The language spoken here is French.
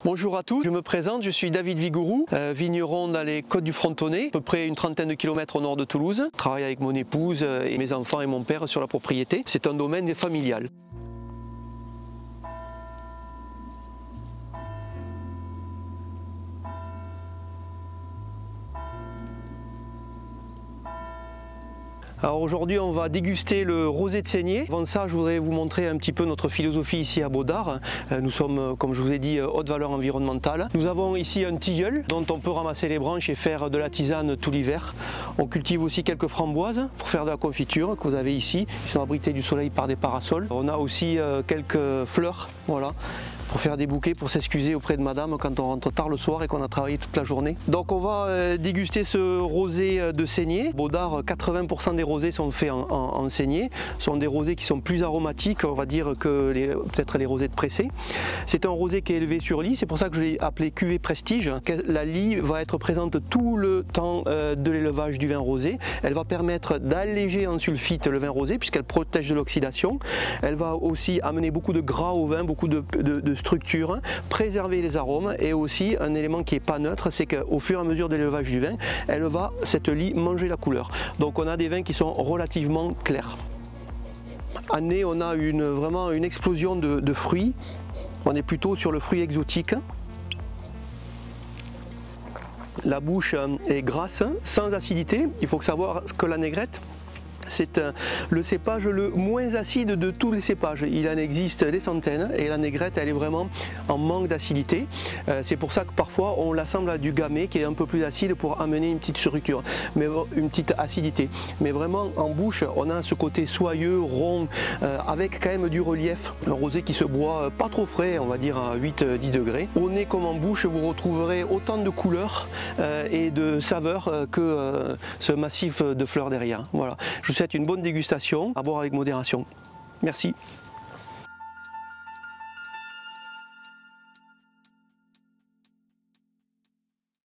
Bonjour à tous, je me présente, je suis David Vigourou, vigneron dans les Côtes du Frontonnet, à peu près une trentaine de kilomètres au nord de Toulouse. Je travaille avec mon épouse et mes enfants et mon père sur la propriété. C'est un domaine familial. Alors aujourd'hui on va déguster le rosé de Seigné. Avant ça je voudrais vous montrer un petit peu notre philosophie ici à Baudard. Nous sommes, comme je vous ai dit, haute valeur environnementale. Nous avons ici un tilleul dont on peut ramasser les branches et faire de la tisane tout l'hiver. On cultive aussi quelques framboises pour faire de la confiture que vous avez ici. Ils sont abrités du soleil par des parasols. On a aussi quelques fleurs, voilà, pour faire des bouquets, pour s'excuser auprès de madame quand on rentre tard le soir et qu'on a travaillé toute la journée. Donc on va déguster ce rosé de Seigné. Baudard, 80% des rosés sont faits en Seigné. Ce sont des rosés qui sont plus aromatiques, on va dire, que peut-être les rosés de Pressé. C'est un rosé qui est élevé sur lie, c'est pour ça que je l'ai appelé cuvée prestige. La lie va être présente tout le temps de l'élevage du vin rosé. Elle va permettre d'alléger en sulfite le vin rosé puisqu'elle protège de l'oxydation. Elle va aussi amener beaucoup de gras au vin, beaucoup de structure, préserver les arômes, et aussi un élément qui n'est pas neutre, c'est qu'au fur et à mesure de l'élevage du vin, cette lie, manger la couleur. Donc on a des vins qui sont relativement clairs. En nez, on a vraiment une explosion de fruits. On est plutôt sur le fruit exotique. La bouche est grasse, sans acidité. Il faut savoir que la négrette, c'est le cépage le moins acide de tous les cépages. Il en existe des centaines et la négrette elle est vraiment en manque d'acidité. C'est pour ça que parfois on l'assemble à du gamay qui est un peu plus acide pour amener une petite structure, mais une petite acidité. Mais vraiment en bouche on a ce côté soyeux, rond, avec quand même du relief. Un rosé qui se boit pas trop frais, on va dire à 8-10 degrés. Au nez comme en bouche vous retrouverez autant de couleurs et de saveurs que ce massif de fleurs derrière. Voilà. Je vous souhaite une bonne dégustation, à boire avec modération. Merci.